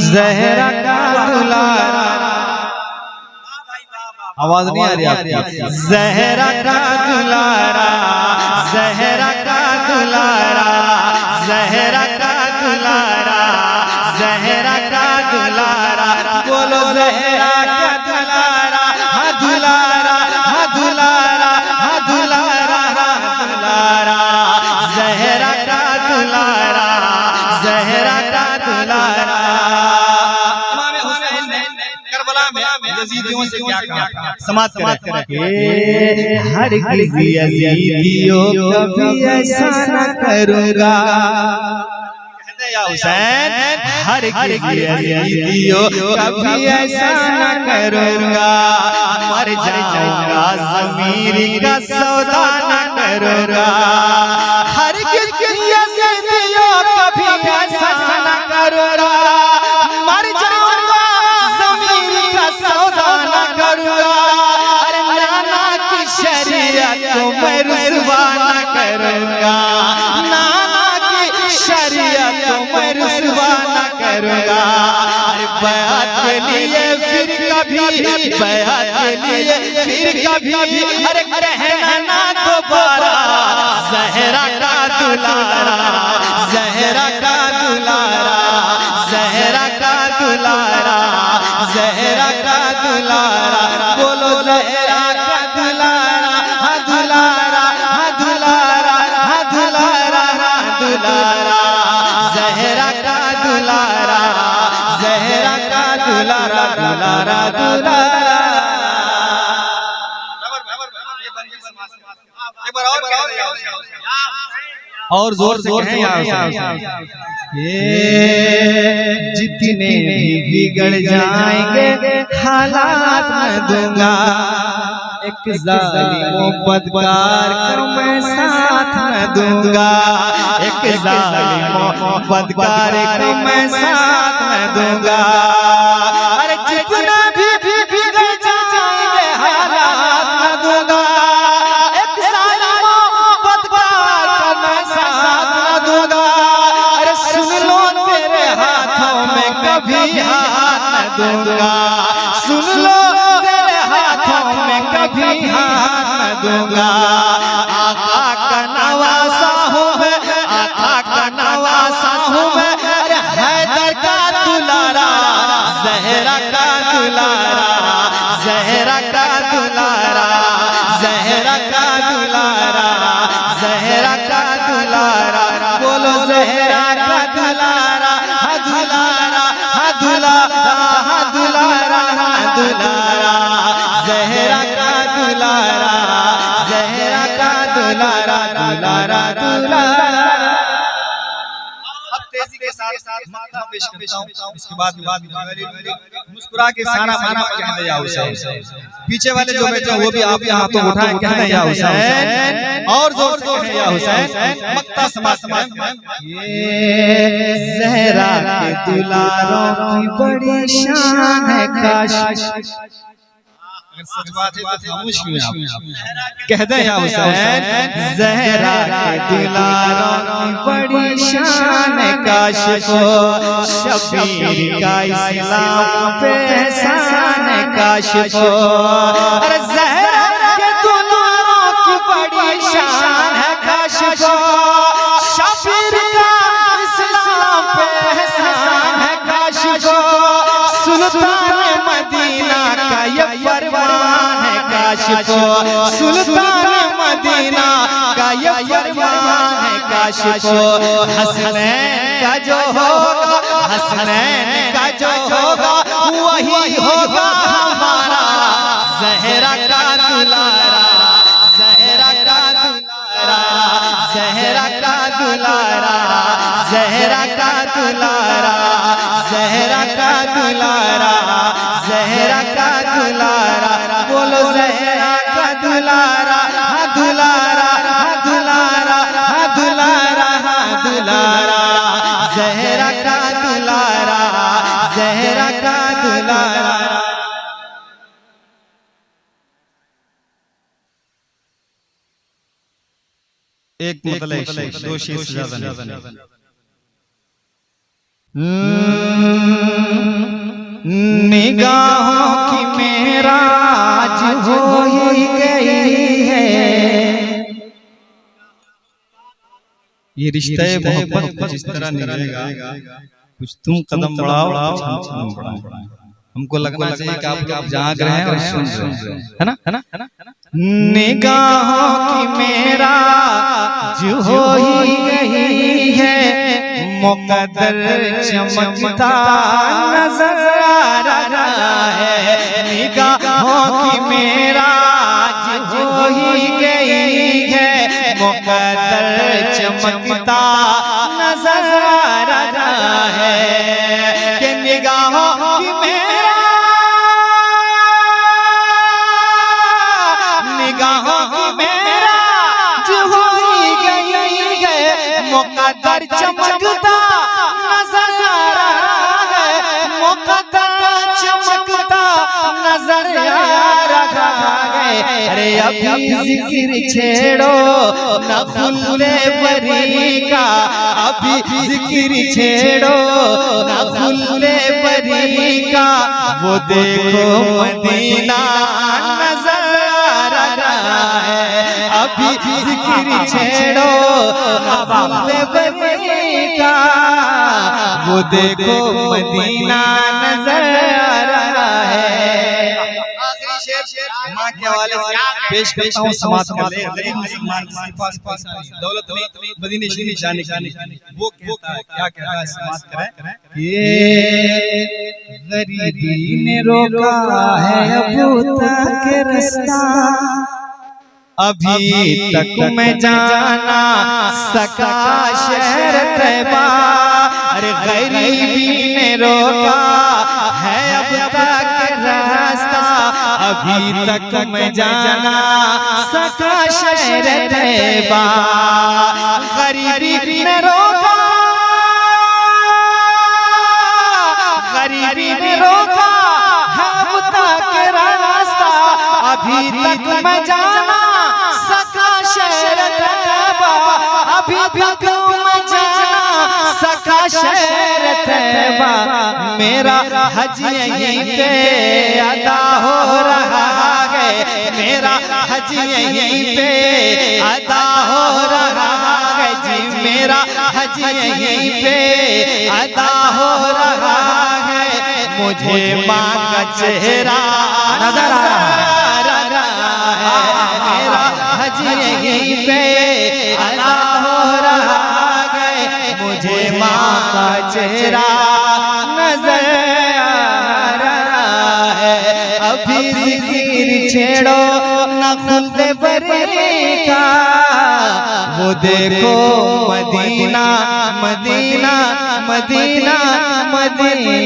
ज़हरा का दुलारा, आवाज नहीं आ रही आपकी। ज़हरा का दुलारा, ज़हरा का दुलारा, ज़हरा का दुलारा, ज़हरा का दुलारा, बोलो ज़हरा का दुलारा, हा दुलारा, हा दुलारा, हा दुलारा, हा दुलारा, ज़हरा का दुलारा, ज़हरा का दुलारा। इमाम हुसैन ने करबला में यजीदियों से क्या कहा? समाज करें। हर किसी यजीदियों कभी ऐसा न करूँगा, या हुसैन हर किसी यजीदियों कभी ऐसा न करूँगा, मर जाऊँगा ज़मीर का सौदा न करूँगा, हर किसी यजीदियों कभी ऐसा न करूँगा, मर जाऊँगा ज़मीर का सौदा न करूँगा, अरे नाना की शरीयत को मैं रुसवा न करूँगा, नाना की शरीयत को मैं रुसवा न करूँगा, अरे बैअत के लिए फिर कभी, बैअत के लिए फिर कभी, अरे कहना ना दोबारा, ज़हरा का दुलारा, ज़हरा का दुलारा, ज़हरा का दुलारा, ज़हरा का दुलारा, बोलो ज़हरा का दुलारा, हा दुलारा, हा दुलारा, हा दुलारा, हा दुलारा, ज़हरा का दुलारा, ज़हरा का दुलारा, दुलारा दुलारा। और जोर से जितने भी बिगड़ जाएंगे हालात मैं दूंगा, एक जालिमों बदकार को मैं साथ न दूंगा, एक जालिमों बदकार को मैं साथ न दूंगा, अरे जितना भी बिगड़ जाएंगे हालात न दूंगा, एक जालिमों बदकार को मैं साथ न दूंगा, अरे सुन लो तेरे हाथों में कभी हाथ न दूंगा, सुन लो तेरे हाथों में कभी हाथ न दूंगा, आका का नवासा हूँ मैं, आका का नवासा हूँ मैं, अरे हैदर का दुलारा, ज़हरा का दुलारा, ज़हरा का दुलारा, ज़हरा का दुलारा, ज़हरा का दुलारा, बोलो ज़हरा का दुलारा, हा दुलारा, हा दुलारा, हा दुलारा, हा दुलारा, ज़हरा का दुलारा, ज़हरा का दुलारा, दुलारा दुलारा। अब तेजी के साथ माथा पेश करता हूँ, इसके बाद मुस्कुरा के सारा माना कहने या हुसैन, पीछे वाले जो बैठे वो भी आप यहाँ हाथों उठाएं, कहने या हुसैन, और जोर से कहने या हुसैन, मक्ता समाज ये ज़हरा के दुलारों की बड़ी शान है, काश सच बात है तो खामोश क्यों आप, कह दे या हुसैन, ज़हरा के दुलारों की बड़ी शान है, काशिफो शबीर का इस्लाम पे एहसान है, काशिफो, अरे ज़हरा के दुलारों की बड़ी शान है, काशिफो शबीर का इस्लाम पे एहसान है, काशिफो सुल्तान मदीना का ये फरमान है, काशिफो सुल्तान मदीना का ये फरमान है, काशिफो हसनैन का जो होगा, हसनैन का जो होगा वही होगा हमारा, ज़हरा का दुलारा, ज़हरा का दुलारा, ज़हरा का दुलारा, ज़हरा का दुलारा, ज़हरा का दुलारा, ज़हरा का दुलारा, बोलो ज़हरा का दुलारा, हा दुलारा, हा दुलारा, हा दुलारा, हा दुलारा, ज़हरा का दुलारा, ज़हरा का दुलारा। एक मतलब दो शेर से ज्यादा नहीं। निगाहों की मेराज हो ही गई है, ये रिश्ता मोहब्बत कुछ इस तरह निकलेगा, कुछ तुम कदम बढ़ाओ कुछ हम कदम बढ़ाएं। हमको लगना चाहिए कि आप जाग रहे हैं और सुन रहे हैं, है ना, है ना, है ना। निगाहों की मेराज हो ही गई है, मुकद्दर चमकता नजर आ रहा है। निगाहों की मेराज हो ही गई है, मुकद्दर चमकता नजर आ रहा है। कि निगाहों की निगाहों की मेराज हो ही गई है, मुकद्दर चमकता नजर आ रहा है, मुकद्दर चमकता नजर आ रहा है। अरे अभी जिक्र छेड़ो न खुले बरी का, अभी जिक्र छेड़ो न खुले बरी का, वो देखो मदीना नजर आ रहा है। अभी जिक्र छेड़ो न खुले बरी का, वो देखो मदीना नजर आ रहा है। माँ के हवाले से पेश करता हूँ, समाप्त कर ले। गरीब मुसलमान जिसके पास पैसा नहीं, दौलत नहीं, मदीने शरीफ जाने की, वो कहता है, क्या कहता है, समाप्त करें। ये गरीबी ने रोका है अबू तक रास्ता, अभी तक मैं जाना सका शहर तैबा। अरे गरीबी ने रोका है अब तक रास्ता, अभी तक मैं जाना सका शहर तैबा। गरीबी ने रोका, गरीबी ने रोका है अब तक रास्ता, अभी तक मैं जाना सका शहर तैबा, अभी तक मैं जाना सका शहर तैबा। मेरा हज यहीं पे अदा हो रहा है, मेरा हज यहीं पे अदा हो रहा है जी, मेरा हज यहीं पे अदा हो रहा है। मुझे माँ का चेहरा नजर आ रहा है, मेरा हज यहीं पे अदा हो रहा है। मुझे माँ का चेहरा नजर आ रहा है। अभी जिक्र छेड़ो न खुले बरी का, वो देखो मदीना मदीना मदीना मदीना।